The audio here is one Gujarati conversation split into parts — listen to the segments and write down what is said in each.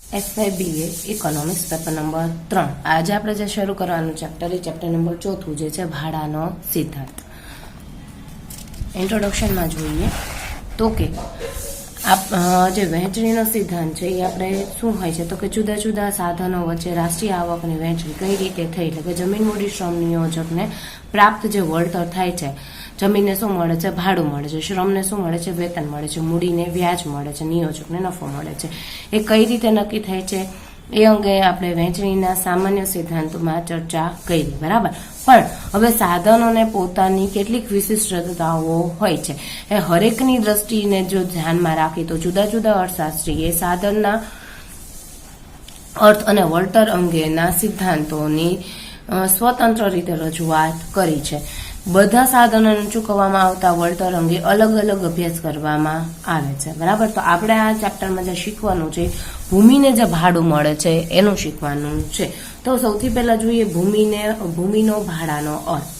FYBA ઇકોનોમિક્સ પેપર નંબર 3 આજે આપણે જે શરૂ કરવાનું ચેપ્ટર એ ચેપ્ટર નંબર 4 જે છે ભાડાનો સિદ્ધાંત. ઇન્ટ્રોડક્શનમાં જોઈએ તો કે જે વહેંચણીનો સિદ્ધાંત છે એ આપણે શું હોય છે તો કે જુદા જુદા સાધનો વચ્ચે રાષ્ટ્રીય આવકની વહેંચણી કઈ રીતે થઈ, એટલે કે જમીન મૂડી શ્રમ નિયોજકને પ્રાપ્ત જે વળતર થાય છે, જમીનને શું મળે છે? ભાડું મળે છે. શ્રમને શું મળે છે? વેતન મળે છે. મૂડીને વ્યાજ મળે છે. નિયોજકને નફો મળે છે. એ કઈ રીતે નક્કી થાય છે એ અંગે આપણે વહેંચણીના સામાન્ય સિદ્ધાંતોમાં ચર્ચા કરી, બરાબર. પણ હવે સાધનોને પોતાની કેટલીક વિશિષ્ટતાઓ હોય છે. એ હરેકની દ્રષ્ટિને જો ધ્યાનમાં રાખી તો જુદા જુદા અર્થશાસ્ત્રીએ સાધનના અર્થ અને વળતર અંગેના સિદ્ધાંતોની સ્વતંત્ર રીતે રજૂઆત કરી છે. બધા સાધનોને ચૂકવવામાં આવતા વળતર અંગે અલગ અલગ અભ્યાસ કરવામાં આવે છે, બરાબર. તો આપણે આ ચેપ્ટરમાં જે શીખવાનું છે, ભૂમિને જે ભાડું મળે છે એનું શીખવાનું છે. તો સૌથી પહેલા જોઈએ ભૂમિનો ભાડાનો અર્થ.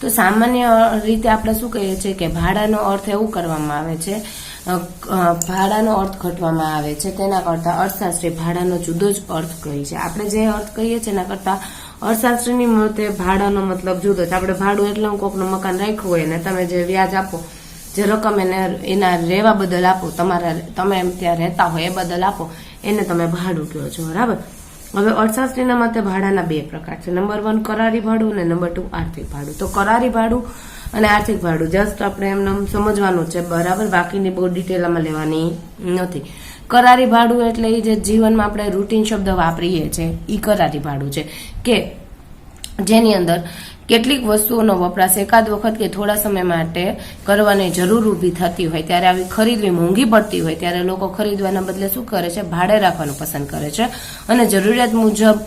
તો સામાન્ય રીતે આપણે શું કહીએ છીએ કે ભાડાનો અર્થ એવું કરવામાં આવે છે, ભાડાનો અર્થ ઘટવામાં આવે છે તેના કરતા અર્થશાસ્ત્રી ભાડાનો જુદો જ અર્થ કહે છે. આપણે જે અર્થ કહીએ છીએ એના કરતા અર્થશાસ્ત્રની મતે ભાડાનો મતલબ જુદો છે. આપણે ભાડું એટલે કોકનું મકાન રાખ્યું હોય ને તમે જે વ્યાજ આપો, જે રકમ એને એના રહેવા બદલ આપો, તમે એમ ત્યાં રહેતા હોય એ બદલ આપો, એને તમે ભાડું કહો છો, બરાબર. હવે અર્થશાસ્ત્રીના મતે ભાડાના બે પ્રકાર છે. નંબર 1 કરારી ભાડું અને નંબર 2 આર્થિક ભાડું. તો કરારી ભાડું અને આર્થિક ભાડું જસ્ટ આપણે એમને સમજવાનું છે, બરાબર. બાકીની બહુ ડિટેલમાં લેવાની નથી. કરારી ભાડું એટલે એ જે જીવનમાં આપણે રૂટીન શબ્દ વાપરીએ છીએ એ કરારી ભાડું છે, કે જેની અંદર કેટલીક વસ્તુઓનો વપરાશ એકાદ વખત કે થોડા સમય માટે કરવાની જરૂર ઊભી થતી હોય, ત્યારે આવી ખરીદવી મોંઘી પડતી હોય ત્યારે લોકો ખરીદવાના બદલે શું કરે છે? ભાડે રાખવાનું પસંદ કરે છે અને જરૂરિયાત મુજબ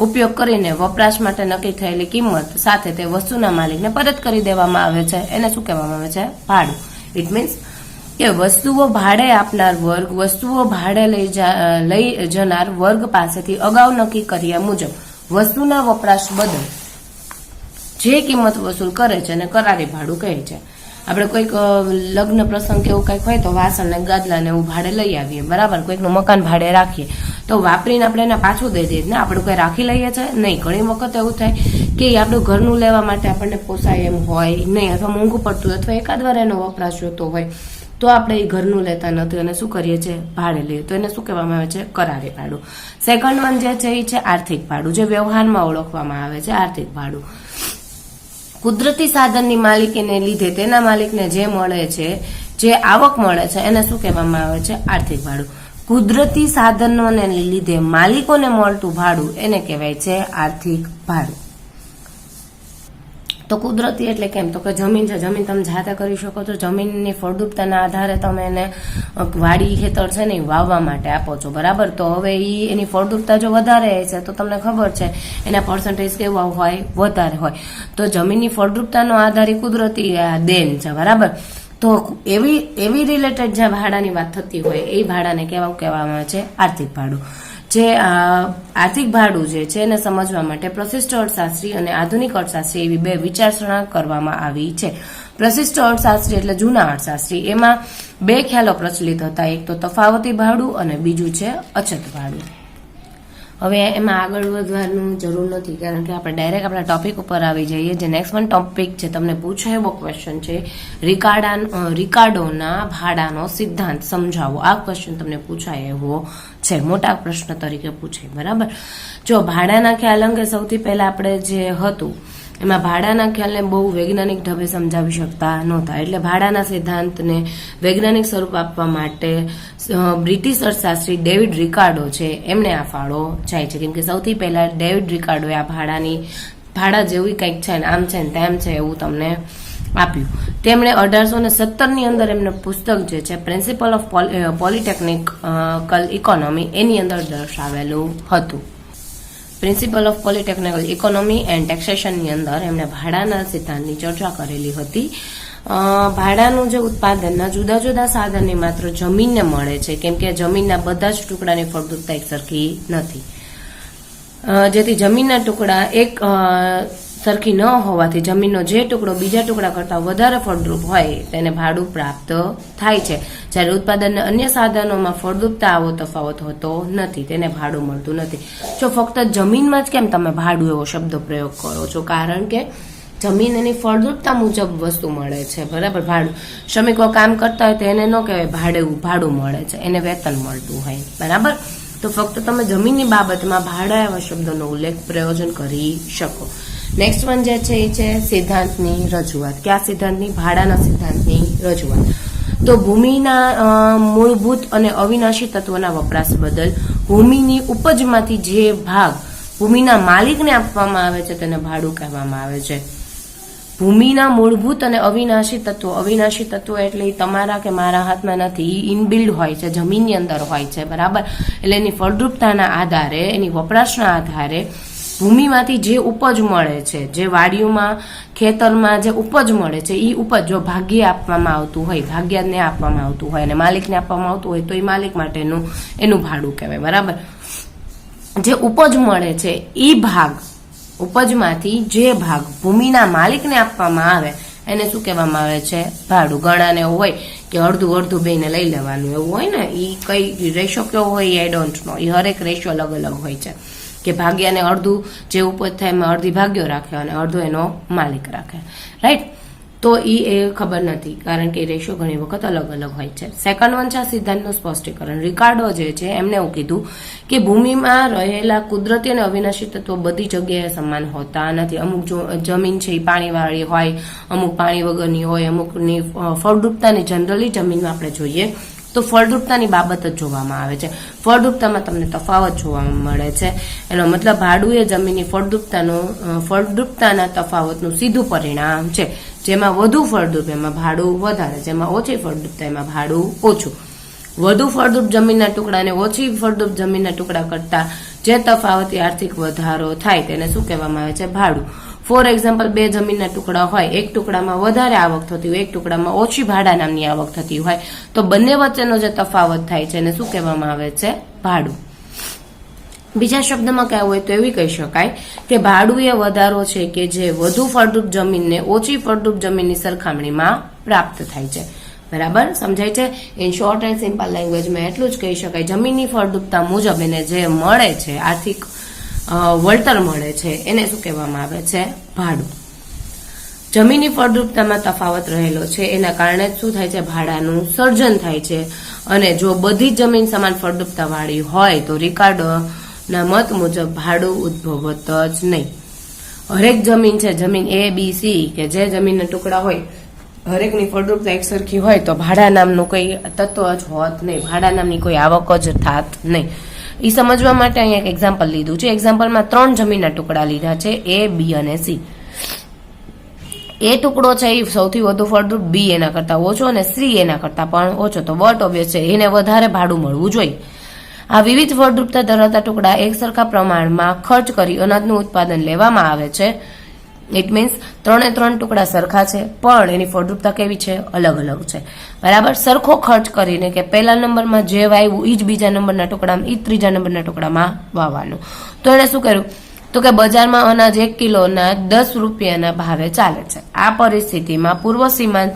ઉપયોગ કરીને વપરાશ માટે નક્કી થયેલી કિંમત સાથે તે વસ્તુના માલિકને પરત કરી દેવામાં આવે છે. એને શું કહેવામાં આવે છે? ભાડું. ઇટ મીન્સ કે વસ્તુઓ ભાડે આપનાર વર્ગ વસ્તુઓ ભાડે લઈ જનાર વર્ગ પાસેથી અગાઉ નક્કી કર્યા મુજબ વસ્તુના વપરાશ બદલ જે કિંમત વસૂલ કરે છે અને કરારી ભાડું કહે છે. આપણે કોઈક લગ્ન પ્રસંગ કે એવું કંઈક હોય તો વાસણ ને ગાદલા ને એવું ભાડે લઈ આવીએ, બરાબર. કોઈકનું મકાન ભાડે રાખીએ તો વાપરીને આપણે એને પાછું દઈ દઈએ ને, આપણે કોઈ રાખી લઈએ છીએ નહીં. ઘણી વખત એવું થાય કે આપણું ઘરનું લેવા માટે આપણને પોસાય એમ હોય નહીં, અથવા મોંઘું પડતું અથવા એકાદ વાર એનો વપરાશ જોતો હોય તો આપણે એ ઘરનું લેતા નથી અને શું કરીએ છીએ? ભાડે લઈએ. તો એને શું કહેવામાં આવે છે? કરારી ભાડું. સેકન્ડ વન જે છે એ છે આર્થિક ભાડું, જે વ્યવહારમાં ઓળખવામાં આવે છે આર્થિક ભાડું. કુદરતી સાધનની માલિકીને લીધે તેના માલિકને જે મળે છે, જે આવક મળે છે, એને શું કહેવામાં આવે છે? આર્થિક ભાડું. કુદરતી સાધનોને લીધે માલિકોને મળતું ભાડું એને કહેવાય છે આર્થિક ભાડું. તો કુદરતી એટલે કેમ? તો કે જમીન છે, જમીન તમે જાતે કરી શકો છો. જમીનની ફળદ્રુપતાના આધારે તમે એને વાડી ખેતર છે ને વાવવા માટે આપો છો, બરાબર. તો હવે એની ફળદ્રુપતા જો વધારે છે તો તમને ખબર છે એના પર્સન્ટેજ કેવા હોય? વધારે હોય. તો જમીનની ફળદ્રુપતાનો આધાર કુદરતી દેન છે, બરાબર. તો એવી રિલેટેડ જે ભાડાની વાત થતી હોય એ ભાડાને કહેવામાં આવે છે આર્થિક ભાડું. જે આર્થિક ભાડું જે છે એને સમજવા માટે પ્રશિષ્ટ અર્થશાસ્ત્રી અને આધુનિક અર્થશાસ્ત્રી એવી બે વિચારસરણા કરવામાં આવી છે. પ્રશિષ્ટ અર્થશાસ્ત્રી એટલે જૂના અર્થશાસ્ત્રી, એમાં બે ખ્યાલો પ્રચલિત હતા. એક તો તફાવતી ભાડું અને બીજું છે અછત ભાડું. હવે એમાં આગળ વધવાનું જરૂર નથી, કારણ કે આપણે ડાયરેક્ટ આપણા ટોપિક ઉપર આવી જઈએ. જે નેક્સ્ટ વન ટોપિક છે, તમને પૂછાય એવો ક્વેશ્ચન છે, રિકાર્ડોના ભાડાનો સિદ્ધાંત સમજાવો. આ ક્વેશ્ચન તમને પૂછાય એવો છે, મોટા પ્રશ્ન તરીકે પૂછાય, બરાબર. જો ભાડાના ખ્યાલ અંગે સૌથી પહેલા આપણે જે હતું એમાં ભાડાના ખ્યાલને બહુ વૈજ્ઞાનિક ઢબે સમજાવી શકતા નહોતા. એટલે ભાડાના સિદ્ધાંતને વૈજ્ઞાનિક સ્વરૂપ આપવા માટે બ્રિટિશ અર્થશાસ્ત્રી ડેવિડ રિકાર્ડો છે એમને આ ફાળો જાય છે. કેમ કે સૌથી પહેલા ડેવિડ રિકાર્ડોએ આ ભાડા જેવી કંઈક છે ને આમ છે ને તેમ છે એવું તમને આપ્યું. તેમણે 1817ની અંદર એમને પુસ્તક જે છે પ્રિન્સિપલ ઓફ પોલિટેકનિકલ ઇકોનોમી એની અંદર દર્શાવેલું હતું. પ્રિન્સિપલ ઓફ પોલિટેકનિકલ ઇકોનોમી એન્ડ ટેક્સેશનની અંદર એમણે ભાડાના સિદ્ધાંતની ચર્ચા કરેલી હતી. ભાડાનું જે ઉત્પાદનના જુદા જુદા સાધનની માત્ર જમીનને મળે છે, કેમ કે જમીનના બધા જ ટુકડાની ફળદ્રુપતા એક સરખી નથી. જેથી જમીનના ટુકડા એક સરખી ન હોવાથી જમીનનો જે ટુકડો બીજા ટુકડા કરતાં વધારે ફળદ્રુપ હોય તેને ભાડું પ્રાપ્ત થાય છે, જ્યારે ઉત્પાદનના અન્ય સાધનોમાં ફળદ્રુપતા આવો તફાવત હોતો નથી, તેને ભાડું મળતું નથી. જો ફક્ત જમીનમાં જ કેમ તમે ભાડું એવો શબ્દ પ્રયોગ કરો છો? કારણ કે જમીન એની ફળદ્રુપતા મુજબ વસ્તુ મળે છે, બરાબર. ભાડું શ્રમિકો કામ કરતા હોય તો એને ન કહેવાય ભાડું મળે છે, એને વેતન મળતું હોય, બરાબર. તો ફક્ત તમે જમીનની બાબતમાં ભાડા એવા શબ્દોનો ઉલ્લેખ પ્રયોજન કરી શકો. નેક્સ્ટ વન જે છે એ છે સિદ્ધાંતની રજૂઆત. કયા સિદ્ધાંતની? ભાડાના સિદ્ધાંતની રજૂઆત. તો ભૂમિના મૂળભૂત અને અવિનાશી તત્વોના વપરાશ બદલ ભૂમિની ઉપજમાંથી જે ભાગ ભૂમિના માલિકને આપવામાં આવે છે તેને ભાડું કહેવામાં આવે છે. ભૂમિના મૂળભૂત અને અવિનાશી તત્વો એટલે તમારા કે મારા હાથમાં નથી, ઇનબિલ્ડ હોય છે, જમીનની અંદર હોય છે, બરાબર. એટલે એની ફળદ્રુપતાના આધારે, એની વપરાશના આધારે ભૂમિમાંથી જે ઉપજ મળે છે, જે વાડીઓમાં ખેતરમાં જે ઉપજ મળે છે, એ ઉપજ જો ભાગ્યે આપવામાં આવતું હોય, ભાગ્યને આપવામાં આવતું હોય અને માલિકને આપવામાં આવતું હોય તો એ માલિક માટેનું એનું ભાડું કહેવાય, બરાબર. જે ઉપજ મળે છે એ ભાગ, ઉપજમાંથી જે ભાગ ભૂમિના માલિકને આપવામાં આવે એને શું કહેવામાં આવે છે? ભાડું. ઘણાને એવું હોય કે અડધું બેને લઈ લેવાનું, એવું હોય ને, એ કઈ રેશિયો કેવો હોય આઈ ડોન્ટ નો, એ હરેક રેશિયો અલગ અલગ હોય છે કે ભાગ્યાને અડધું જે ઉપજ થાય એમાં અડધી ભાગ્યો રાખે અને અડધો એનો માલિક રાખે, રાઈટ. તો એ ખબર નથી, કારણ કે રેશિયો ઘણી વખત અલગ અલગ હોય છે. સેકન્ડ વન છે સિદ્ધાંતનું સ્પષ્ટીકરણ. રિકાર્ડો જે છે એમને એવું કીધું કે ભૂમિમાં રહેલા કુદરતી અને અવિનાશી તત્વો બધી જગ્યાએ સમાન હોતા નથી. અમુક જમીન છે એ પાણીવાળી હોય, અમુક પાણી વગરની હોય, અમુકની ફળદ્રુપતાની જનરલી જમીનમાં આપણે જોઈએ તો ફળદ્રુપતાની બાબત જ જોવામાં આવે છે. ફળદ્રુપતામાં તમને તફાવત જોવા મળે છે. એનો મતલબ ભાડું એ જમીનની ફળદ્રુપતાના તફાવતનું સીધું પરિણામ છે. જેમાં વધુ ફળદ્રુપ એમાં ભાડું વધારે, જેમાં ઓછી ફળદ્રુપતા એમાં ભાડું ઓછું. વધુ ફળદ્રુપ જમીનના ટુકડા અને ઓછી ફળદ્રુપ જમીનના ટુકડા કરતા જે તફાવતી આર્થિક વધારો થાય તેને શું કહેવામાં આવે છે? ભાડું. ફોર એક્ઝામ્પલ, બે જમીનના ટુકડા હોય, એક ટુકડામાં વધારે આવક થતી હોય, એક ટુકડામાં ઓછી ભાડા નામની આવક થતી હોય, તો બંને વચ્ચેનો જે તફાવત થાય છે એને શું કહેવામાં આવે છે? ભાડું. બીજા શબ્દમાં કહેવું હોય તો એવી કહી શકાય કે ભાડું એ વધારો છે કે જે વધુ ફળદ્રુપ જમીનને ઓછી ફળદ્રુપ જમીનની સરખામણીમાં પ્રાપ્ત થાય છે, બરાબર. સમજાય છે? ઇન શોર્ટ એન્ડ સિમ્પલ લેંગ્વેજમાં એટલું જ કહી શકાય, જમીનની ફળદ્રુપતા મુજબ એને જે મળે છે, આર્થિક વળતર મળે છે, એને શું કહેવામાં આવે છે? ભાડું. જમીનની ફળદ્રુપતામાં તફાવત રહેલો છે એના કારણે શું થાય છે? ભાડાનું સર્જન થાય છે. અને જો બધી જમીન સમાન ફળદ્રુપતા વાળી હોય તો રિકાર્ડોના મત મુજબ ભાડું ઉદ્ભવત જ નહીં. હરેક જમીન છે, જમીન A, B, C કે જે જમીનના ટુકડા હોય, હરેકની ફળદ્રુપતા એક સરખી હોય તો ભાડા નામનું કોઈ તત્વ જ હોત નહીં, ભાડા નામની કોઈ આવક જ થાત નહીં. એ સમજવા માટે અહીંયા એક એક્ઝામ્પલ લીધું છે. એક્ઝામ્પલમાં 3 જમીનના ટુકડા લીધા છે, A, B અને C. એ ટુકડો છે એ સૌથી વધુ ફળદ્રુપ, B એના કરતા ઓછો અને C એના કરતા પણ ઓછો, તો વોટ ઓબ્વિયસ છે એને વધારે ભાડું મળવું જોઈએ. આ વિવિધ ફળદ્રુપતા ધરાવતા ટુકડા એક સરખા પ્રમાણમાં ખર્ચ કરી અનાજનું ઉત્પાદન લેવામાં આવે છે. ઇટ મીન્સ 3 ટુકડા સરખા છે પણ એની ફળદ્રુપતા કેવી છે? અલગ અલગ છે, બરાબર. સરખો ખર્ચ કરીને કે પહેલા નંબરમાં જે વાવ્યું એ જ બીજા નંબરના ટુકડામાં, એ જ ત્રીજા નંબરના ટુકડામાં વાવવાનું. તો એને શું કર્યું? તો કે બજારમાં અનાજ 1 કિલોના 10 રૂપિયાના ભાવે ચાલે છે. આ પરિસ્થિતિમાં પૂર્વ સીમાંત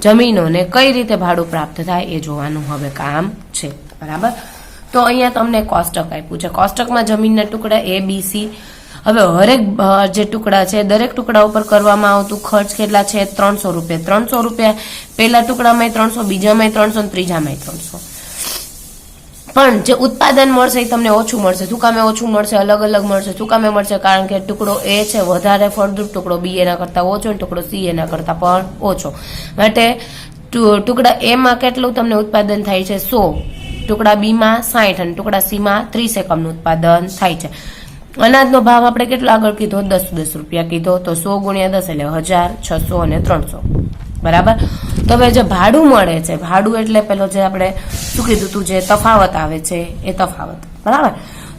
જમીનોને કઈ રીતે ભાડું પ્રાપ્ત થાય એ જોવાનું હવે કામ છે, બરાબર. તો અહીંયા તમને કોષ્ટક આપ્યું છે. કોષ્ટકમાં જમીનના ટુકડા A, B, C. હવે હરેક જે ટુકડા છે દરેક ટુકડા ઉપર કરવામાં આવતું ખર્ચ કેટલા છે? 300 રૂપિયા. 300 રૂપિયા પહેલા ટુકડામાં 300, બીજામાં 300 અને ત્રીજામાં 300. પણ જે ઉત્પાદન મળશે એ તમને ઓછું મળશે. શું કામે ઓછું મળશે? અલગ અલગ મળશે. શું કામે મળશે? કારણ કે ટુકડો A છે વધારે ફળદ્રુપ, ટુકડો B એના કરતા ઓછો અને ટુકડો C એના કરતા પણ ઓછો. માટે ટુકડા A માં કેટલું તમને ઉત્પાદન થાય છે? 100. ટુકડા B માં 60 અને ટુકડા C માં 30 એકમનું ઉત્પાદન થાય છે. અનાજનો ભાવ આપણે કેટલો આગળ કીધો? 10 રૂપિયા કીધો. તો 100 ગુણ્યા 10 એટલે 1000, 600 અને 300, બરાબર. તો હવે જે ભાડું મળે છે, ભાડું એટલે પેલો જે આપણે શું કીધું તું, જે તફાવત આવે છે એ તફાવત, બરાબર.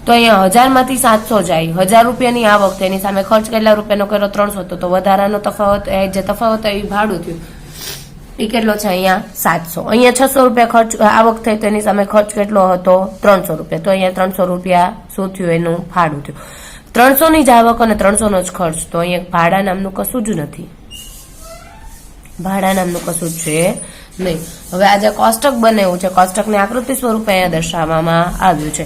તો અહીંયા 1000 માંથી 700 જાય, 1000 રૂપિયાની આવક, તેની સામે ખર્ચ કેટલા રૂપિયાનો કર્યો? 300. તો વધારાનો તફાવત, જે તફાવત એ ભાડું થયું એ કેટલો છે? અહીંયા 700. અહીંયા 600 રૂપિયા ખર્ચ આવક થઈ તો એની સામે ખર્ચ કેટલો હતો? 300 રૂપિયા. તો અહીંયા 300 રૂપિયા શું થયું? એનું ભાડું થયું. 300 ની જ આવક અને 300 નો જ ખર્ચ, તો અહીંયા ભાડા નામનું કશું જ નથી, ભાડા નામનું કશું જ છે નહીં. હવે આ જે કોષ્ટક બનાવ્યું છે, કોષ્ટકની આકૃતિ સ્વરૂપે અહીંયા દર્શાવવામાં આવ્યું છે.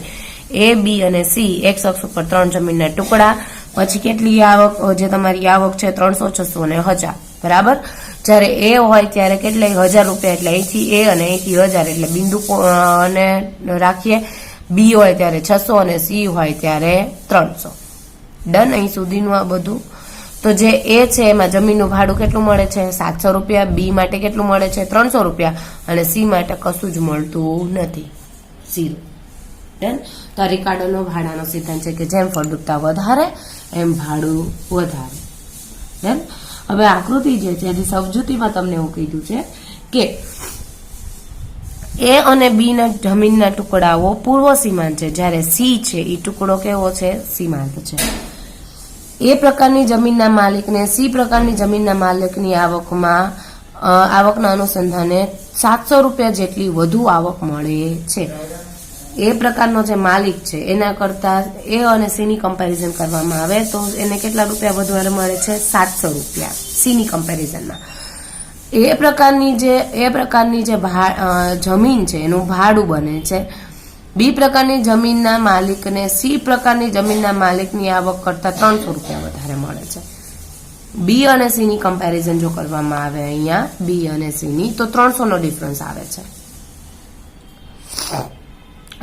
A, B અને C એક્સ અક્ષ ઉપર 3 જમીનના ટુકડા, પછી કેટલી આવક, જે તમારી આવક છે 300, 600 અને 1000, બરાબર. જ્યારે A હોય ત્યારે કેટલા 1000 રૂપિયા, એટલે અહીંથી A અને અહીંથી 1000, એટલે બિંદુ અને રાખીએ. B હોય ત્યારે 600 અને C હોય ત્યારે 300. ડન. અહીં સુધીનું આ બધું. તો જે A છે એમાં જમીનનું ભાડું કેટલું મળે છે? 700 રૂપિયા. B માટે કેટલું મળે છે? 300 રૂપિયા. અને C માટે કશું જ મળતું નથી, 0. ડન. તો રિકાર્ડોનો ભાડાનો સિદ્ધાંત છે કે જેમ ફળદ્રુપતા વધારે એમ ભાડું વધારે. ડન. હવે આકૃતિ જે છે એની સમજૂતીમાં તમને એવું કીધું છે કે A અને B ના જમીનના ટુકડાઓ પૂર્વ સીમાંત છે, જ્યારે C છે એ ટુકડો કેવો છે? સીમાંત છે. A પ્રકારની જમીનના માલિકને C પ્રકારની જમીનના માલિકની આવકના અનુસંધાને 700 રૂપિયા જેટલી વધુ આવક મળે છે. A પ્રકારનો જે માલિક છે એના કરતા A અને C ની કમ્પેરિઝન કરવામાં આવે તો એને કેટલા રૂપિયા વધારે મળે છે? 700 રૂપિયા C ની કમ્પેરિઝનમાં. એ પ્રકારની જે જમીન છે એનું ભાડું બને છે. B પ્રકારની જમીનના માલિકને C પ્રકારની જમીનના માલિકની આવક કરતા 300 રૂપિયા વધારે મળે છે. B અને C ની કમ્પેરિઝન જો કરવામાં આવે અહીંયા B અને C ની, તો 300 નો ડિફરન્સ આવે છે,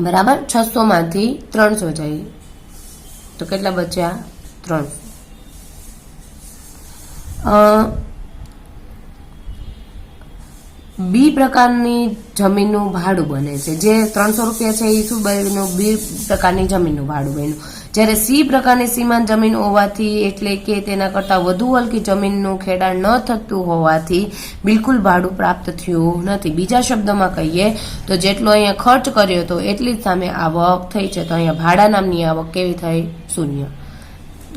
બરાબર. 600 માંથી 300 જાય તો કેટલા બચ્યા? 300. B પ્રકારની જમીનનું ભાડું બને છે, જે 300 રૂપિયા છે એ શું બન્યું? B પ્રકારની જમીનનું ભાડું બન્યું. જ્યારે C પ્રકારની સીમાંત જમીન હોવાથી, એટલે કે તેના કરતાં વધુ હલકી જમીનનું ખેડાણ ન થતું હોવાથી બિલકુલ ભાડું પ્રાપ્ત થયું નથી. બીજા શબ્દોમાં કહીએ તો જેટલો અહીંયા ખર્ચ કર્યો હતો એટલી જ સામે આવક થઈ છે, તો અહીંયા ભાડા નામની આવક કેવી થઈ? 0.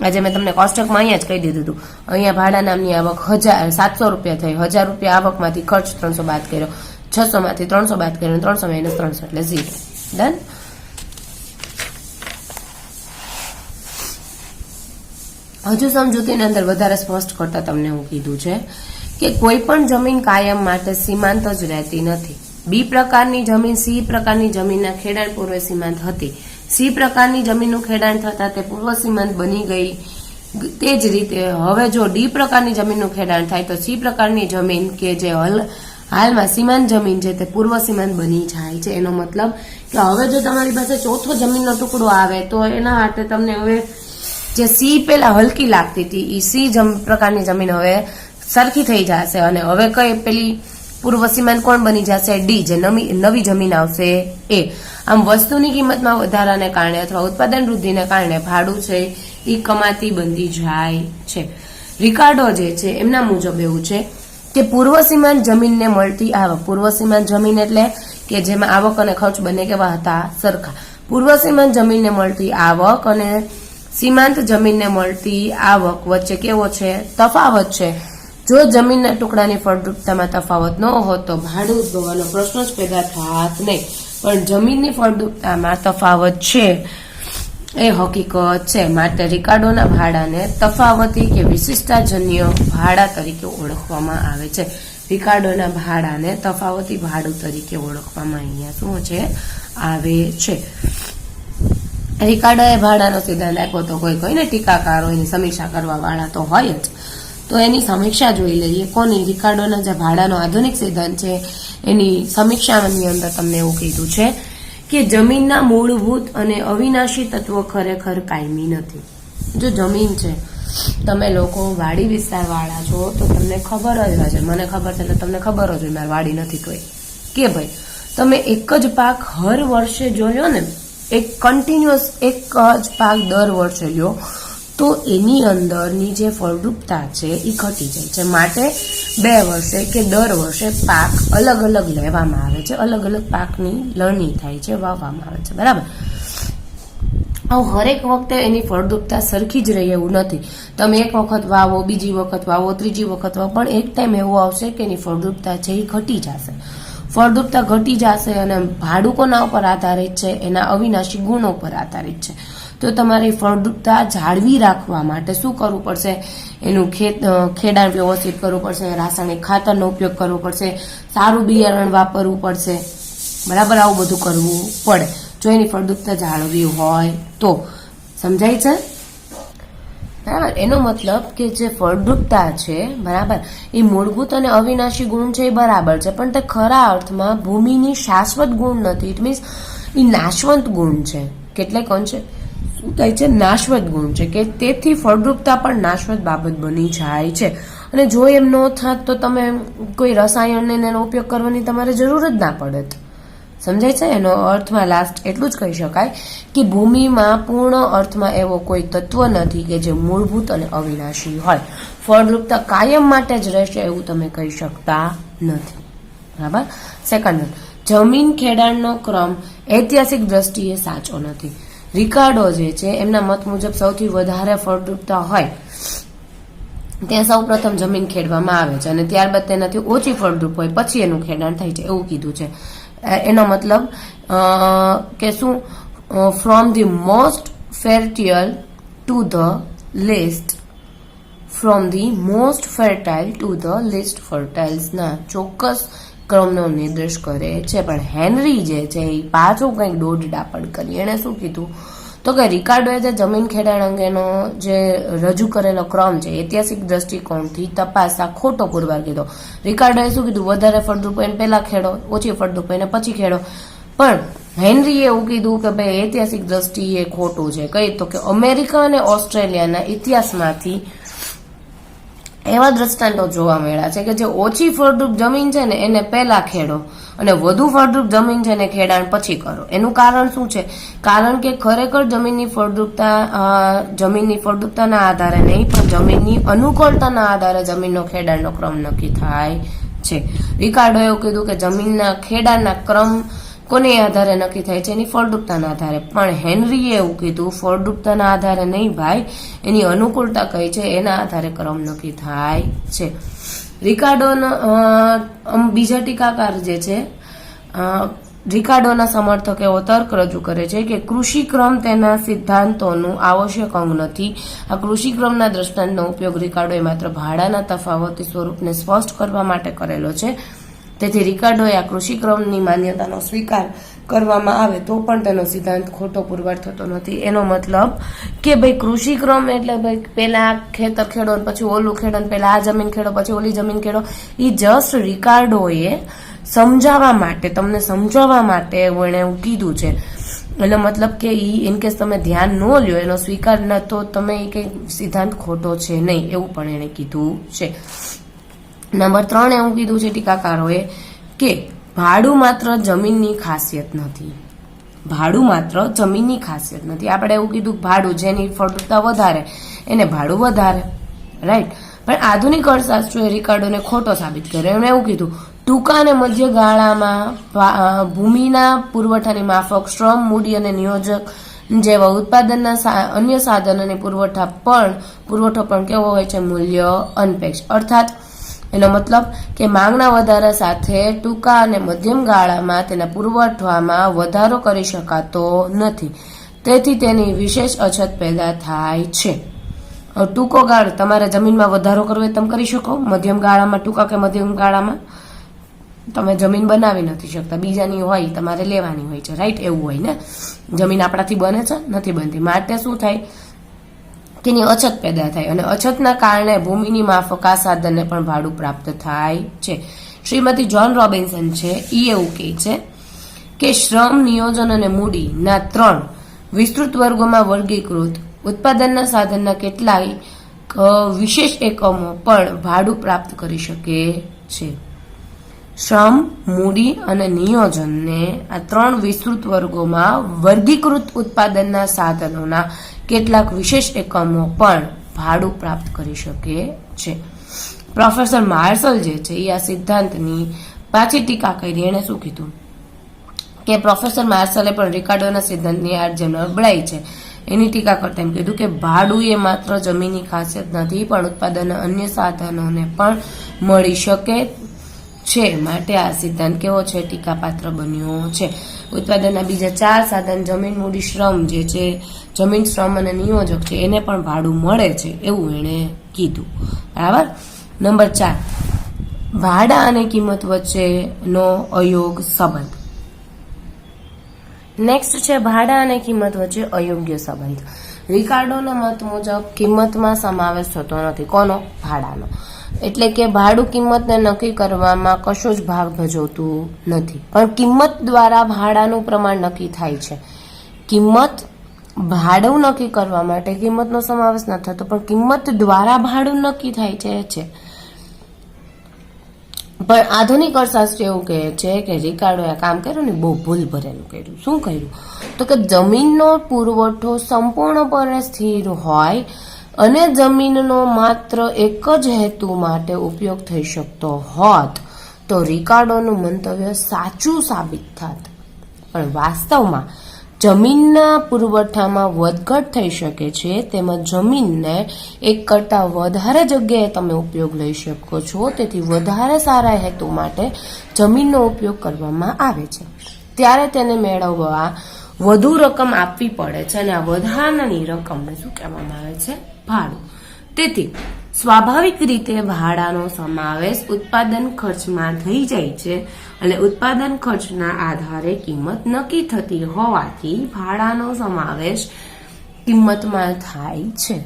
આજે મેં તમને કોષ્ટકમાં અહીંયા જ કહી દીધું હતું. અહીંયા ભાડા નામની આવક 700 રૂપિયા થઈ. 1000 રૂપિયા આવકમાંથી ખર્ચ 300 બાદ કર્યો, 600 માંથી 300 બાદ કર્યો, 300 માઇનસ 300 એટલે 0. ડન. હજુ સમજૂતીની અંદર વધારે સ્પષ્ટ કરતા તમને હું કીધું છે કે કોઈ પણ જમીન કાયમ માટે સીમાંત જ રહેતી નથી. B પ્રકારની જમીન C પ્રકારની જમીનના ખેડાણ પૂર્વે સીમાંત હતી. C પ્રકારની જમીનનું ખેડાણ થતા તે પૂર્વ સીમાંત બની ગઈ. તે જ રીતે હવે જો D પ્રકારની જમીનનું ખેડાણ થાય તો C પ્રકારની જમીન કે જે હાલમાં સીમાંત જમીન છે તે પૂર્વ સીમાંત બની જાય છે. એનો મતલબ કે હવે જો તમારી પાસે ચોથો જમીનનો ટુકડો આવે તો એના માટે તમને હવે જે C પેલા હલકી લાગતી હતી એ C પ્રકારની જમીન હવે સરખી થઈ જશે, અને હવે કઈ પેલી પૂર્વ સીમાંત કોણ બની જશે? D, જે નવી જમીન આવશે એ. આમ વસ્તુની કિંમતમાં વધારાને કારણે અથવા ઉત્પાદન વૃદ્ધિને કારણે ભાડું છે એ કમાતી બનતી જાય છે. રિકાર્ડો જે છે એમના મુજબ એવું છે કે પૂર્વ સીમાંત જમીનને મળતી આવક, પૂર્વ સીમાંત જમીન એટલે કે જેમાં આવક અને ખર્ચ બંને કેવા હતા? સરખા. પૂર્વ સીમાંત જમીનને મળતી આવક અને સીમાંત જમીનને મળતી આવક વચ્ચે કેવો છે? તફાવત છે. જો જમીનના ટુકડાની ફળદ્રુપતામાં તફાવત ન હોત તો ભાડું ઉદ્ભવવાનો પ્રશ્ન જ પેદા થાત નહીં. પણ જમીનની ફળદ્રુપતામાં તફાવત છે એ હકીકત છે. માટે રિકાર્ડોના ભાડાને તફાવતી કે વિશિષ્ટતાજન્ય ભાડા તરીકે ઓળખવામાં આવે છે. રિકાર્ડોના ભાડાને તફાવતી ભાડું તરીકે ઓળખવામાં અહીંયા શું છે? આવે છે. રિકાર્ડોએ ભાડાનો સિદ્ધાંત આપ્યો તો કોઈ ને ટીકાકારો એની સમીક્ષા કરવા વાળા તો હોય જ. તો એની સમીક્ષા જોઈ લઈએ. કોની? રિકાર્ડોના જે ભાડાનો આધુનિક સિદ્ધાંત છે એની સમીક્ષાની અંદર તમને એવું કીધું છે કે જમીનના મૂળભૂત અને અવિનાશી તત્વો ખરેખર કાયમી નથી. જો જમીન છે, તમે લોકો વાડી વિસ્તાર વાળા છો તો તમને ખબર જ હશે, મને ખબર છે એટલે તમને ખબર જ હોય મારી વાડી નથી તોય, કે ભાઈ તમે એક જ પાક હર વર્ષે જોયો ને, એક કન્ટિન્યુઅસ એક જ પાક દર વર્ષે લ્યો તો એની અંદરની જે ફળદ્રુપતા છે એ ઘટી જાય છે. માટે 2 વર્ષે કે દર વર્ષે પાક અલગ અલગ લેવામાં આવે છે, અલગ અલગ પાકની લણણી થાય છે, વાવવામાં આવે છે, બરાબર. હરેક વખતે એની ફળદ્રુપતા સરખી જ રહે એવું નથી. તમે એક વખત વાવો, બીજી વખત વાવો, ત્રીજી વખત વાવો, પણ એક ટાઈમ એવો આવશે કે એની ફળદ્રુપતા છે એ ઘટી જશે. ફળદ્રુપતા ઘટી જશે અને ભાડું કોના ઉપર આધારિત છે? એના અવિનાશી ગુણો પર આધારિત છે. તો તમારે ફળદ્રુપતા જાળવી રાખવા માટે શું કરવું પડશે? એનું ખેડાણ વ્યવસ્થિત કરવું પડશે, રાસાયણિક ખાતરનો ઉપયોગ કરવો પડશે, સારું બિયારણ વાપરવું પડશે, બરાબર? આવું બધું કરવું પડે જો એની ફળદ્રુપતા જાળવવી હોય તો. સમજાય છે? બરાબર. એનો મતલબ કે જે ફળદ્રુપતા છે, બરાબર, એ મૂળભૂત અને અવિનાશી ગુણ છે, એ બરાબર છે, પણ તે ખરા અર્થમાં ભૂમિની શાશ્વત ગુણ નથી. ઇટ મીન્સ એ નાશવંત ગુણ છે. કેટલાક અંશે શું થાય છે? નાશવત ગુણ છે, કે તેથી ફળદ્રુપતા પણ નાશવત બાબત બની જાય છે. અને જો એમ ન થાત તો તમે કોઈ રસાયણને એનો ઉપયોગ કરવાની તમારે જરૂર જ ના પડત. સમજાય છે? એનો અર્થમાં લાસ્ટ એટલું જ કહી શકાય કે ભૂમિમાં પૂર્ણ અર્થમાં એવો કોઈ તત્વ નથી કે જે મૂળભૂત અને અવિનાશી હોય. ફળદ્રુપતા કાયમ માટે જ રહેશે એવું તમે કહી શકતા નથી. બરાબર. સેકન્ડ, જમીન ખેડાણનો ક્રમ ઐતિહાસિક દ્રષ્ટિએ સાચો નથી. રિકાર્ડો જે છે એમના મત મુજબ સૌથી વધારે ફળદ્રુપતા હોય ત્યાં સૌ પ્રથમ જમીન ખેડવામાં આવે છે અને ત્યારબાદ તેનાથી ઓછી ફળદ્રુપ હોય પછી એનું ખેડાણ થાય છે એવું કીધું છે. એનો મતલબ કે શું? From the most fertile to the least, from the most fertile to the least ફર્ટાઇલ્સના ચોક્કસ ક્રમનો નિર્દેશ કરે છે. પણ હેનરી જે છે એ પાછું કંઈક દોઢ ડાપડ કરી. એણે શું કીધું? તો કે રિકાર્ડોએ જે જમીન ખેડાણ અંગેનો જે રજૂ કરેલો ક્રમ છે ઐતિહાસિક દ્રષ્ટિકોણથી તપાસતા ખોટો પુરવાર કીધો. રિકાર્ડોએ શું કીધું? વધારે ફળદ્રુપ એને પહેલા ખેડો, ઓછી ફળદ્રુપ એને પછી ખેડો. પણ હેનરીએ એવું કીધું કે ભાઈ ઐતિહાસિક દ્રષ્ટિએ ખોટું છે. કઈ? તો કે અમેરિકા અને ઓસ્ટ્રેલિયાના ઇતિહાસમાંથી એવા દ્રષ્ટાંતો જોવા મળ્યા છે કે જે ઓછી ફળદ્રુપ જમીન છે ને એને પહેલા ખેડો અને વધુ ફળદ્રુપ જમીન છે ને ખેડાણ પછી કરો. એનું કારણ શું છે? કારણ કે ખરેખર જમીનની ફળદ્રુપતાના આધારે નહીં પણ જમીનની અનુકૂળતાના આધારે જમીનનો ખેડાણનો ક્રમ નક્કી થાય છે. રિકાર્ડોએ એવું કીધું કે જમીનના ખેડાણના ક્રમ કોને આધારે નક્કી થાય છે? એની ફળદ્રુપતાના આધારે. પણ હેનરીએ એવું કીધું ફળદ્રુપતાના આધારે નહીં ભાઈ, એની અનુકૂળતા કઈ છે એના આધારે ક્રમ નક્કી થાય છે. રિકાર્ડોના બીજા ટીકાકાર જે છે રિકાર્ડોના સમર્થક એવો તર્ક રજૂ કરે છે કે કૃષિક્રમ તેના સિદ્ધાંતોનું આવશ્યક અંગ નથી. આ કૃષિક્રમના દ્રષ્ટાંતનો ઉપયોગ રિકાર્ડોએ માત્ર ભાડાના તફાવતી સ્વરૂપને સ્પષ્ટ કરવા માટે કરેલો છે. તેથી રિકાર્ડોએ આ કૃષિક્રમની માન્યતાનો સ્વીકાર કરવામાં આવે તો પણ તેનો સિદ્ધાંત ખોટો પુરવાર થતો નથી. એનો મતલબ કે ભાઈ કૃષિક્રમ એટલે ભાઈ પેલા ખેતર ખેડો પછી ઓલું ખેડો, પેલા આ જમીન ખેડો પછી ઓલી જમીન ખેડો, એ જસ્ટ રિકાર્ડોએ સમજાવવા માટે, તમને સમજાવવા માટે એણે એવું કીધું છે. એનો મતલબ કે ઇનકેસ તમે ધ્યાન ન લ્યો, એનો સ્વીકાર ન તો તમે એ કંઈ સિદ્ધાંત ખોટો છે નહીં એવું પણ એણે કીધું છે. નંબર 3 એવું કીધું છે ટીકાકારોએ કે ભાડું માત્ર જમીનની ખાસિયત નથી. ભાડું માત્ર જમીનની ખાસિયત નથી. આપણે એવું કીધું ભાડું જેની ફળદ્રુપતા વધારે એને ભાડું વધારે, રાઈટ. પણ આધુનિક અર્થશાસ્ત્રોએ રિકાર્ડોને ખોટો સાબિત કર્યો. એમણે એવું કીધું ટૂંકા અને મધ્ય ગાળામાં ભૂમિના પુરવઠાની માફક શ્રમ, મૂડી અને નિયોજક જેવા ઉત્પાદનના અન્ય સાધનોની પુરવઠો પણ કેવો હોય છે? મૂલ્ય અનપેક્ષ. અર્થાત એનો મતલબ કે માંગના વધારા સાથે ટૂંકા અને મધ્યમ ગાળામાં તેના પુરવઠામાં વધારો કરી શકાતો નથી. તેથી તેની વિશેષ અછત પેદા થાય છે. ટૂંકો ગાળો તમારે જમીનમાં વધારો કરવો તમે કરી શકો, મધ્યમ ગાળામાં, ટૂંકા કે મધ્યમ ગાળામાં તમે જમીન બનાવી નથી શકતા, બીજાની હોય તમારે લેવાની હોય છે, રાઈટ? એવું હોય ને, જમીન આપણાથી બને છે? નથી બનતી. માટે શું થાય? તેની અછત પેદા થાય અને અછતના કારણે ભૂમિની માફક આ સાધનને પણ ભાડું પ્રાપ્ત થાય છે. શ્રીમતી જોન રોબિન્સન છે એ એવું કહે છે કે શ્રમ, નિયોજન અને મૂડીના 3 વિસ્તૃત વર્ગોમાં વર્ગીકૃત ઉત્પાદનના સાધનના કેટલાય વિશેષ એકમો પણ ભાડું પ્રાપ્ત કરી શકે છે. શ્રમ, મૂડી અને નિયોજનને આ 3 વિસ્તૃત વર્ગોમાં વર્ગીકૃત ઉત્પાદનના સાધનોના કેટલાક વિશેષ એકમો પણ ભાડું પ્રાપ્ત કરી શકે છે. પ્રોફેસર માર્શલ જે છે એ આ સિદ્ધાંતની પાછી ટીકા કરી. એણે શું કીધું કે પ્રોફેસર માર્શલે પણ રિકાર્ડોના સિદ્ધાંતની આ જે નબળાઈ છે એની ટીકા કરતા એમ કીધું કે ભાડું એ માત્ર જમીનની ખાસિયત નથી પણ ઉત્પાદનના અન્ય સાધનોને પણ મળી શકે છે, માટે આ સિદ્ધાંત કેવો છે? ટીકાપાત્ર બન્યો છે. ઉત્પાદનના બીજા 4 સાધન જમીન, મૂડી, શ્રમ જે છે, જમીન, શ્રમ અને નિયોજક છે, એને પણ ભાડું મળે છે એવું એણે કીધું. બરાબર. નંબર 4, ભાડા અને કિંમત વચ્ચેનો અયોગ સંબંધ. નેક્સ્ટ છે ભાડા અને કિંમત વચ્ચે અયોગ્ય સંબંધ. રિકાર્ડોના મત મુજબ કિંમતમાં સમાવેશ થતો નથી. કોનો? ભાડાનો. એટલે કે ભાડું કિંમતને નક્કી કરવામાં કશો જ ભાગ ભજવતું નથી, પણ કિંમત દ્વારા ભાડાનું પ્રમાણ નક્કી થાય છે. કિંમત ભાડું નક્કી કરવા માટે કિંમતનો સમાવેશ ન થતો, પણ કિંમત દ્વારા ભાડું નક્કી થાય છે. પણ આધુનિક અર્થશાસ્ત્ર એવું કહે છે કે રિકાર્ડોએ કામ કર્યું ને બહુ ભૂલ ભરેલું કર્યું. શું કર્યું? તો કે જમીનનો પુરવઠો સંપૂર્ણપણે સ્થિર હોય અને જમીનનો માત્ર એક જ હેતુ માટે ઉપયોગ થઈ શકતો હોત તો રિકાર્ડોનું મંતવ્ય સાચું સાબિત થાત. પણ વાસ્તવમાં જમીનના પુરવઠામાં વધઘટ થઈ શકે છે, તેમજ જમીનને એક કરતાં વધારે જગ્યાએ તમે ઉપયોગ લઈ શકો છો. તેથી વધારે સારા હેતુ માટે જમીનનો ઉપયોગ કરવામાં આવે છે ત્યારે તેને મેળવવા વધુ રકમ આપવી પડે છે અને આ વધારાની રકમને શું કહેવામાં આવે છે? ભાડું. તેથી સ્વાભાવિક રીતે ભાડાનો સમાવેશ ઉત્પાદન ખર્ચમાં થઈ જાય છે અને ઉત્પાદન ખર્ચના આધારે કિંમત નક્કી થતી હોવાથી ભાડાનો સમાવેશ કિંમતમાં થાય છે.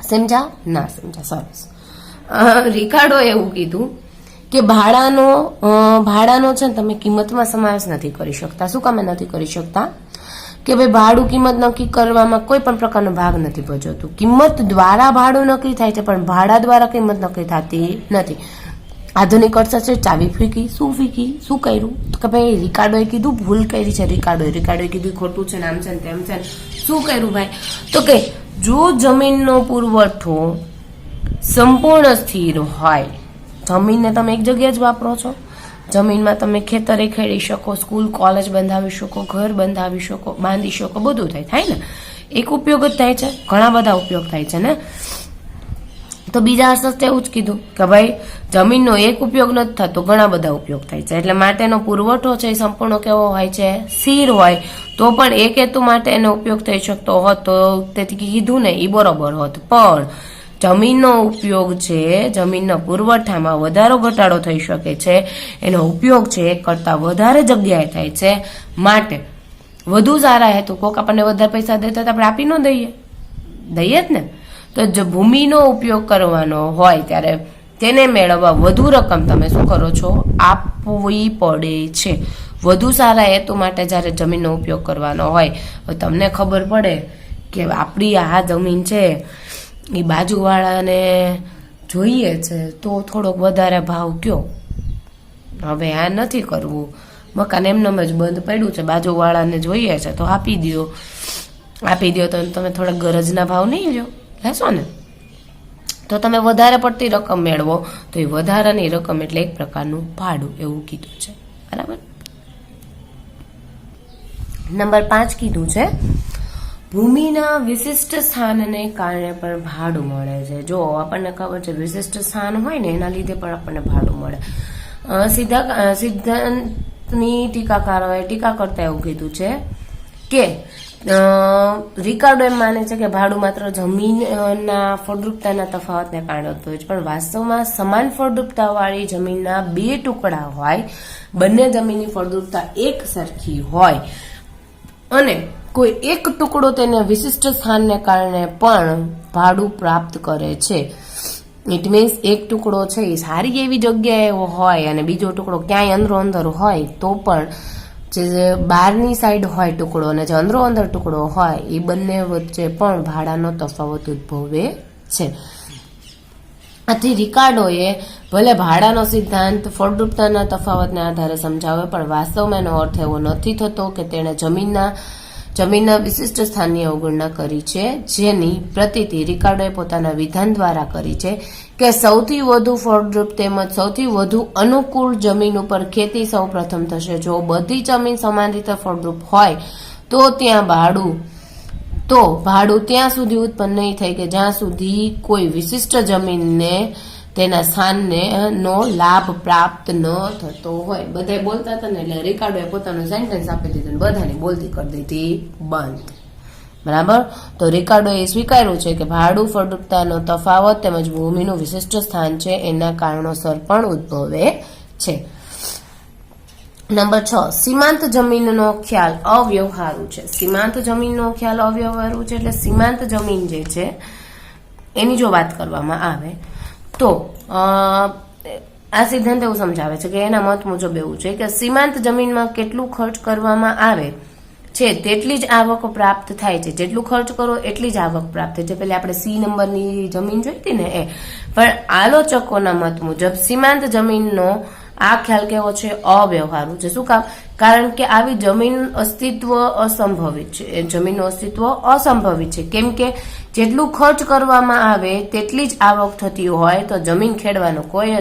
સમજા? ના સમજા? સરસ. રિકાર્ડો એવું કીધું કે ભાડાનો છે ને તમે કિંમતમાં સમાવેશ નથી કરી શકતા. શું કામે નથી કરી શકતા? કે ભાઈ ભાડું કિંમત નક્કી કરવામાં કોઈ પણ પ્રકારનો ભાગ નથી ભજવતું. કિંમત દ્વારા ભાડું નક્કી થાય છે, પણ ભાડા દ્વારા કિંમત નક્કી થતી નથી. આધુનિક અર્થશાસ્ત્રે ચાવી ફીકી. શું ફીકી? શું કર્યું? તો કે ભાઈ રિકાર્ડોએ કીધું ભૂલ કરી છે. રિકાર્ડોએ કીધું ખોટું છે ને આમ છે ને તેમ છે. શું કર્યું ભાઈ? તો કે જો જમીનનો પુરવઠો સંપૂર્ણ સ્થિર હોય, જમીનને તમે એક જગ્યાએ જ વાપરો છો, જમીનમાં તમે ખેતરે ખેડી શકો, સ્કૂલ કોલેજ બંધાવી શકો, ઘર બાંધી શકો, બધું થાય ને. એક ઉપયોગ જ થાય છે, ઘણા બધા ઉપયોગ થાય છે ને. તો બીજા અર્થશાસ્ત્રે એવું જ કીધું કે ભાઈ જમીનનો એક ઉપયોગ નથી થતો, ઘણા બધા ઉપયોગ થાય છે. એટલે માટેનો પુરવઠો છે એ સંપૂર્ણ કેવો હોય છે? સ્થિર હોય. તો પણ એક હેતુ માટે એનો ઉપયોગ થઈ શકતો હોત તો તેથી કીધું ને એ બરોબર હોત. પણ જમીનનો ઉપયોગ છે, જમીનના પુરવઠામાં વધારો ઘટાડો થઈ શકે છે, એનો ઉપયોગ છે એક કરતાં વધારે જગ્યાએ થાય છે, માટે વધુ સારા હેતુ કોક આપણને વધારે પૈસા દેતા આપણે આપી ન દઈએ જ ને. તો જો ભૂમિનો ઉપયોગ કરવાનો હોય ત્યારે તેને મેળવવા વધુ રકમ તમે શું કરો છો? આપવી પડે છે. વધુ સારા હેતુ માટે જ્યારે જમીનનો ઉપયોગ કરવાનો હોય તો તમને ખબર પડે કે આપણી આ જમીન છે એ બાજુવાળાને જોઈએ છે તો થોડોક વધારે ભાવ કયો. હવે આ નથી કરવું, મકાન એમનેમ જ બંધ પડ્યું છે, બાજુવાળાને જોઈએ છે તો આપી દો તો તમે થોડા ગરજના ભાવ નહીં લેશો ને, તો તમે વધારે પડતી રકમ મેળવો તો એ વધારાની રકમ એટલે એક પ્રકારનું ભાડું એવું કીધું છે. બરાબર. નંબર 5 કીધું છે ભૂમિના વિશિષ્ટ સ્થાનને કારણે પણ ભાડું મળે છે. જો આપણને ખબર છે વિશિષ્ટ સ્થાન હોય ને એના લીધે પણ આપણને ભાડું મળે. સિદ્ધાંતની ટીકાકારોએ ટીકા કરતા એવું કીધું છે કે રિકાર્ડો એમ માને છે કે ભાડું માત્ર જમીનના ફળદ્રુપતાના તફાવતને કારણે ઉદ્ભવે છે, પણ વાસ્તવમાં સમાન ફળદ્રુપતાવાળી જમીનના 2 ટુકડા હોય, બંને જમીનની ફળદ્રુપતા એક સરખી હોય અને કોઈ એક ટુકડો તેને વિશિષ્ટ સ્થાનને કારણે પણ ભાડું પ્રાપ્ત કરે છે. ઇટ મીન્સ એક ટુકડો છે એ સારી એવી જગ્યાએ હોય અને બીજો ટુકડો ક્યાંય અંદરો હોય તો પણ જે બહારની સાઈડ હોય ટુકડો અને જે અંદરો ટુકડો હોય એ બંને વચ્ચે પણ ભાડાનો તફાવત ઉદ્ભવે છે. આથી રિકાર્ડોએ ભલે ભાડાનો સિદ્ધાંત ફળદ્રુપતાના તફાવતને આધારે સમજાવે, પણ વાસ્તવમાં એનો અર્થ એવો નથી થતો કે તેણે જમીનના વિશિષ્ટ સ્થાનની અવગણના કરી છે, જેની પ્રતીતિ રિકાર્ડોએ પોતાના વિધાન દ્વારા કરી છે કે સૌથી વધુ ફળદ્રુપ તેમજ સૌથી વધુ અનુકૂળ જમીન ઉપર ખેતી સૌ પ્રથમ થશે. જો બધી જમીન સમાન રીતે ફળદ્રુપ હોય તો ભાડું ત્યાં સુધી ઉત્પન્ન નહીં થાય કે જ્યાં સુધી કોઈ વિશિષ્ટ જમીનને તેના સ્થાનને નો લાભ પ્રાપ્ત ન થતો હોય. બધા બોલતા હતા ને એટલે રિકાર્ડોએ પોતાનું સેન્ટેન્સ આપી દીધું, બધાની બોલતી કરી દીધી બંધ. બરાબર. તો રિકાર્ડોએ સ્વીકાર્યું છે કે ભાડું ફળદ્રુપતાનો તફાવત તેમજ ભૂમિનું વિશિષ્ટ સ્થાન છે એના કારણોસર પણ ઉદ્ભવે છે. નંબર 6, સીમાંત જમીનનો ખ્યાલ અવ્યવહારુ છે. સીમાંત જમીનનો ખ્યાલ અવ્યવહારુ છે એટલે સીમાંત જમીન જે છે એની જો વાત કરવામાં આવે તો આ સિદ્ધાંત એવું સમજાવે છે કે એના મત મુજબ એવું છે કે સીમાંત જમીનમાં કેટલું ખર્ચ કરવામાં આવે છે તેટલી જ આવક પ્રાપ્ત થાય છે. જેટલું ખર્ચ કરો એટલી જ આવક પ્રાપ્ત થાય છે. પેલા આપણે C નંબરની જમીન જોઈ હતી ને એ. પણ આલોચકોના મત મુજબ સીમાંત જમીનનો આ ખ્યાલ કેવો છે? અવ્યવહારુ છે. શું કામ? કારણ કે આવી જમીન અસ્તિત્વ અસંભવિત છે. એ જમીનનું અસ્તિત્વ અસંભવિત છે. કેમ કે જેટલું ખર્ચ કરવામાં આવે તેટલી જ આવક થતી હોય તો જમીન ખેડવાનો કોઈ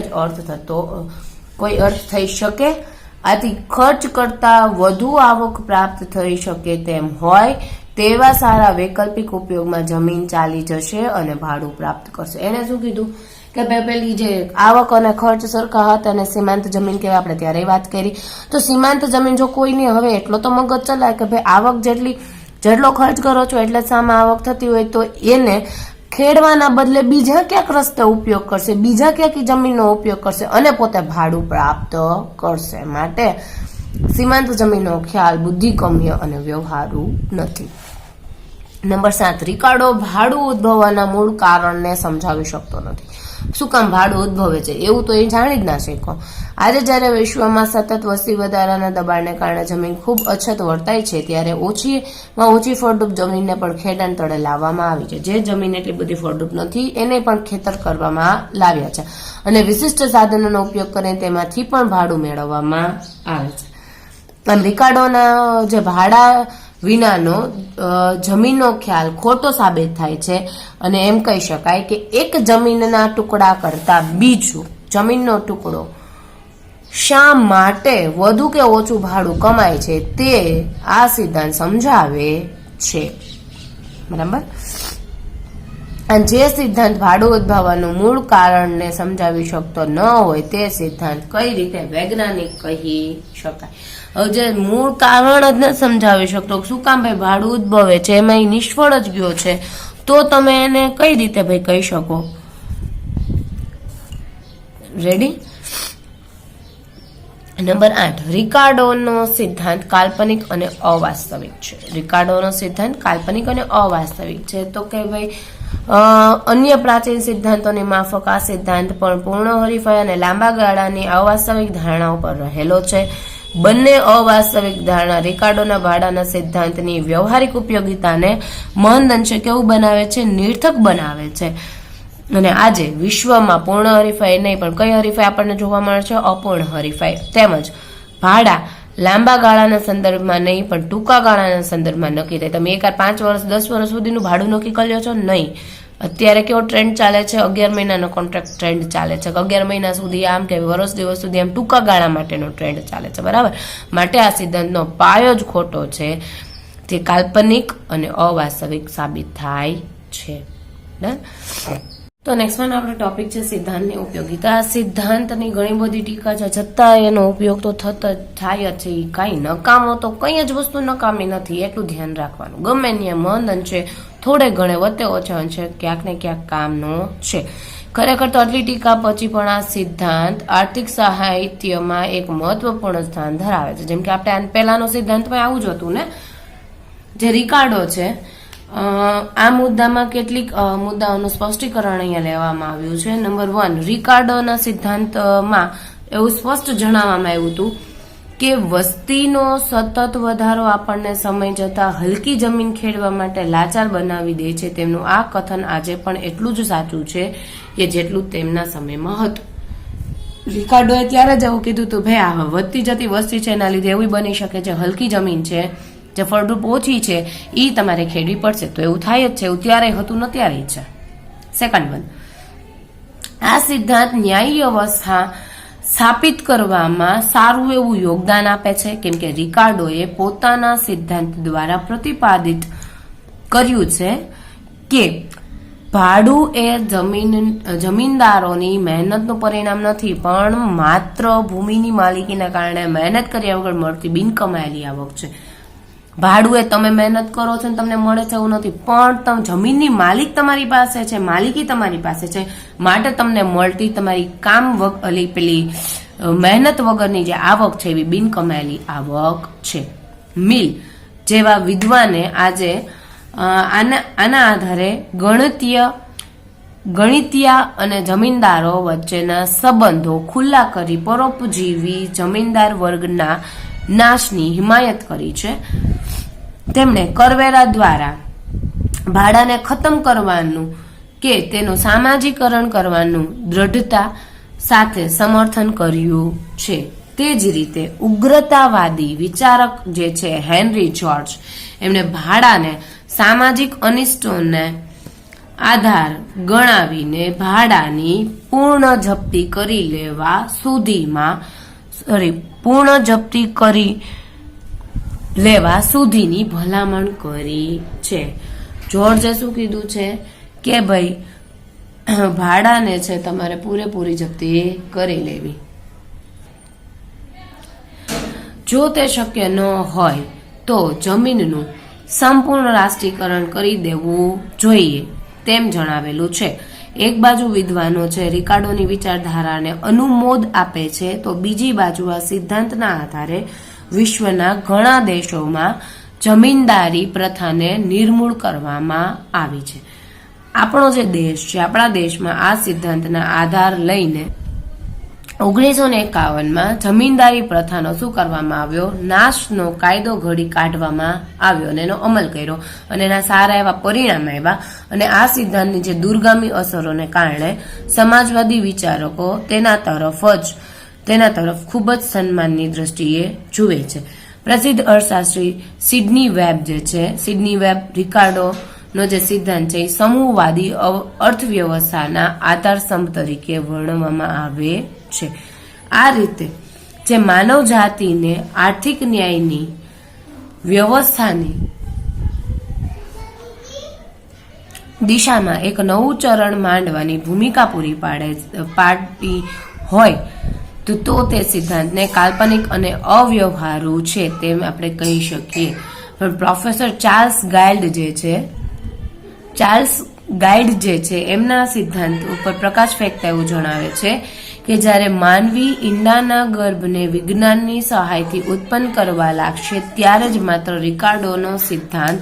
અર્થ થઈ શકે. આથી ખર્ચ કરતા વધુ આવક પ્રાપ્ત થઈ શકે તેમ હોય તેવા સારા વૈકલ્પિક ઉપયોગમાં જમીન ચાલી જશે અને ભાડું પ્રાપ્ત કરશે. એને શું કીધું કે પેલી જે આવક અને ખર્ચ સરખા હતા અને સીમાંત જમીન કેવા આપણે ત્યારે વાત કરી. તો સીમાંત જમીન જો કોઈને હવે એટલો તો મગજ ચલાય કે ભાઈ આવક જેટલો ખર્ચ કરો છો એટલે સામે આવક થતી હોય તો એને ખેડવાના બદલે બીજા ક્યાંક રસ્તે ઉપયોગ કરશે, બીજા ક્યાંક જમીનનો ઉપયોગ કરશે અને પોતે ભાડું પ્રાપ્ત કરશે. માટે સીમાંત જમીનનો ખ્યાલ બુદ્ધિગમ્ય અને વ્યવહારુ નથી. નંબર 7, રિકાર્ડો ભાડું ઉદ્ભવવાના મૂળ કારણને સમજાવી શકતો નથી. શું કામ ભાડું ઉદ્ભવે છે એવું તો એ જાણી જ ના શીખો. આજે જ્યારે વિશ્વમાં સતત વસ્તી વધારાના દબાણને કારણે જમીન ખૂબ અછત વર્તાય છે ત્યારે ઓછી ફળદ્રુપ જમીનને પણ ખેડાણ તળે લાવવામાં આવી છે. જે જમીન એટલી બધી ફળદ્રુપ નથી એને પણ ખેતર કરવામાં લાવ્યા છે અને વિશિષ્ટ સાધનોનો ઉપયોગ કરીને તેમાંથી પણ ભાડું મેળવવામાં આવે છે. આમ રિકાર્ડોના જે ભાડા વિનાનો જમીનનો ખ્યાલ ખોટો સાબિત થાય છે અને એમ કહી શકાય કે એક જમીનના ટુકડા કરતા બીજું જમીનનો ટુકડો શા માટે વધુ કે ઓછું ભાડું કમાય છે તે આ સિદ્ધાંત સમજાવે છે. બરાબર. અને જે સિદ્ધાંત ભાડું ઉદ્ભવવાનું મૂળ કારણને સમજાવી શકતો ન હોય તે સિદ્ધાંત કઈ રીતે વૈજ્ઞાનિક કહી શકાય? હવે જે મૂળ કારણ જ ન સમજાવી શકતો, શું કામ ભાઈ ભાડું ઉદ્ભવે છે એમાં એ નિષ્ફળ જ ગયો છે, તો તમે એને કઈ રીતે ભાઈ કહી શકો? રેડી. નંબર 8, રિકાર્ડોનો સિદ્ધાંત કાલ્પનિક અને અવાસ્તવિક છે. રિકાર્ડોનો સિદ્ધાંત કાલ્પનિક અને અવાસ્તવિક છે. તો કે ભાઈ અન્ય પ્રાચીન સિદ્ધાંતોની માફક આ સિદ્ધાંત પણ પૂર્ણ હરીફાઈ અને લાંબા ગાળાની અવાસ્તવિક ધારણાઓ પર રહેલો છે. બંને અવાસ્તવિક ધારણા રિકાર્ડોના ભાડાના સિદ્ધાંતની વ્યવહારિક ઉપયોગિતાને મહદ અંશે કેવું બનાવે છે? નિર્થક બનાવે છે. અને આજે વિશ્વમાં પૂર્ણ હરીફાઈ નહીં પણ કઈ હરીફાઈ આપણને જોવા મળે છે? અપૂર્ણ હરીફાઈ. તેમજ ભાડા લાંબા ગાળાના સંદર્ભમાં નહીં પણ ટૂંકા ગાળાના સંદર્ભમાં નક્કી થાય. તમે એકવાર 5 વર્ષ 10 વર્ષ સુધીનું ભાડું નક્કી કર્યો છો? નહીં. અત્યારે કેવો ટ્રેન્ડ ચાલે છે? 11 મહિનાનો કોન્ટ્રાક્ટ ટ્રેન્ડ ચાલે છે. 11 મહિના સુધી આમ કે વર્ષ દિવસ સુધી આમ ટૂંકા ગાળા માટેનો ટ્રેન્ડ ચાલે છે. બરાબર. માટે આ સિદ્ધાંતનો પાયો જ ખોટો છે, જે કાલ્પનિક અને અવાસ્તવિક સાબિત થાય છે. તો નેક્સ્ટ આપણો ટોપિક છે સિદ્ધાંતની ઉપયોગિતા. સિદ્ધાંતની ઘણી બધી ટીકા છે, છતાં એનો ઉપયોગ તો થાય જ છે. કાંઈ નકામો તો કઈ જ વસ્તુ નકામી નથી, એટલું ધ્યાન રાખવાનું. ગમે ત્યાં મહદ અંશે થોડે ઘણે વચ્ચે ઓછા અંશે ક્યાંક ને ક્યાંક કામનો છે. ખરેખર તો આટલી ટીકા પછી પણ આ સિદ્ધાંત આર્થિક સાહિત્યમાં એક મહત્વપૂર્ણ સ્થાન ધરાવે છે. જેમ કે આપણે પહેલાનો સિદ્ધાંતમાં આવું જ હતું ને, જે રિકાર્ડો છે. આ મુદ્દામાં કેટલીક મુદ્દાઓનું સ્પષ્ટીકરણ અહીંયા લેવામાં આવ્યું છે. નંબર 1, રિકાર્ડોના સિદ્ધાંતમાં એવું સ્પષ્ટ જણાવવામાં આવ્યું હતું કે વસ્તીનો સતત વધારો આપણને સમય જતા હલકી જમીન ખેડવા માટે લાચાર બનાવી દે છે. તેમનું આ કથન આજે પણ એટલું જ સાચું છે કે જેટલું તેમના સમયમાં હતું. રિકાર્ડોએ ત્યારે જ એવું કીધું હતું, ભાઈ આ વધતી જતી વસ્તી છે એના લીધે એવું બની શકે છે હલકી જમીન છે જે ફળદ્રુપ ઓછી છે એ તમારે ખેડવી પડશે. તો એવું થાય જ છે, એવું ત્યારે હતું ને ત્યારે છે. સેકન્ડ વન, આ સિદ્ધાંત ન્યાયી અવસ્થા સ્થાપિત કરવામાં સારું એવું યોગદાન આપે છે, કેમ કે રિકાર્ડોએ પોતાના સિદ્ધાંત દ્વારા પ્રતિપાદિત કર્યું છે કે ભાડું એ જમીનદારોની મહેનતનું પરિણામ નથી, પણ માત્ર ભૂમિની માલિકીના કારણે મહેનત કર્યા વગર મળતી બિનકમાયેલી આવક છે. ભાડું એ તમે મહેનત કરો છો ને તમને મળે છે એવું નથી, પણ જમીનની માલિક તમારી પાસે છે, માલિકી તમારી પાસે છે, માટે તમને મળતી તમારી પેલી મહેનત વગરની જે આવક છે એવી બિનકમાયેલી આવક છે. મિલ જેવા વિદ્વાને આજે આના આધારે ગણિતિયા અને જમીનદારો વચ્ચેના સંબંધો ખુલ્લા કરી પરોપજીવી જમીનદાર વર્ગના નાશની હિમાયત કરી છે. તેમણે કરવેરા દ્વારા ભાડાને ખતમ કરવાનું કે તેનું સામાજિકરણ કરવાનું દ્રઢતા સાથે સમર્થન કર્યું છે. તે જ રીતે ઉગ્રતાવાદી વિચારક જે છે હેનરી જોર્જ, એમણે ભાડાને સામાજિક અનિષ્ટોને આધાર ગણાવીને ભાડાની પૂર્ણ જપ્તી કરી લેવા સુધીની ભલામણ કરી છે. જોર્જે શું કીધું છે કે ભાઈ ભાડાને છે તમારે પૂરેપૂરી જપ્તી કરી લેવી. જો તે શક્ય ન હોય તો જમીનનું સંપૂર્ણ રાષ્ટ્રીયકરણ કરી દેવું જોઈએ તેમ જણાવેલું છે. એક બાજુ વિદ્વાનો છે રિકાર્ડોની વિચારધારાને અનુમોદ આપે છે, તો બીજી બાજુ આ સિદ્ધાંતના આધારે વિશ્વના ઘણા દેશોમાં જમીનદારી પ્રથાને નિર્મૂળ કરવામાં આવી છે. આપણો જે દેશ છે, આપણા દેશમાં આ સિદ્ધાંતના આધાર લઈને 1951માં જમીનદારી પ્રથાનો શું કરવામાં આવ્યો, નાશનો કાયદો ઘડી કાઢવામાં આવ્યો અને એનો અમલ કર્યો અને એના સારા એવા પરિણામ આવ્યા. અને આ સિદ્ધાંતની જે દૂરગામી અસરોને કારણે સમાજવાદી વિચારકો તેના તરફ ખૂબ જ સન્માનની દ્રષ્ટિએ જુએ છે. પ્રસિદ્ધ અર્થશાસ્ત્રી સિડની વેબ રિકાર્ડોનો જે સિદ્ધાંત છે એ સમૂહવાદી અર્થવ્યવસ્થાના આધારસ્તંભ તરીકે વર્ણવવામાં આવે છે. આ રીતે જે માનવ જાતિને આર્થિક ન્યાયની વ્યવસ્થાની દિશામાં એક નવું ચરણ માંડવાની ભૂમિકા પૂરી પાડતી હોય તો તે સિદ્ધાંતને કાલ્પનિક અને અવ્યવહારુ છે તેમ આપણે કહી શકીએ. પણ પ્રોફેસર ચાર્લ્સ ગાઇડ જે છે એમના સિદ્ધાંત ઉપર પ્રકાશ ફેંકતા એવું જણાવે છે કે જ્યારે માનવી ઈંડાના ગર્ભને વિજ્ઞાનની સહાયથી ઉત્પન્ન કરવા લાગશે ત્યારે જ માત્ર રિકાર્ડોનો સિદ્ધાંત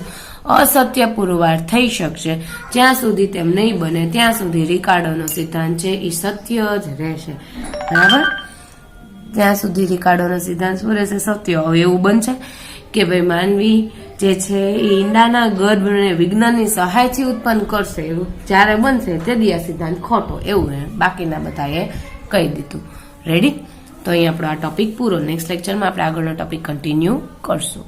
અસત્ય પુરવાર થઈ શકશે. જ્યાં સુધી તેમ નહીં બને ત્યાં સુધી રિકાર્ડોનો સિદ્ધાંત છે એ સત્ય જ રહેશે. બરાબર, ત્યાં સુધી રિકાર્ડોનો સિદ્ધાંત શું રહેશે, સત્ય. હવે એવું બનશે કે ભાઈ માનવી જે છે એ ઈંડાના ગર્ભને વિજ્ઞાનની સહાયથી ઉત્પન્ન કરશે, એવું જ્યારે બનશે તે દી આ સિદ્ધાંત ખોટો, એવું બાકીના બધાએ કહી દીધું. રેડી? તો અહીં આપણો આ ટોપિક પૂરો. નેક્સ્ટ લેક્ચરમાં આપણે આગળનો ટોપિક કન્ટિન્યુ કરશું.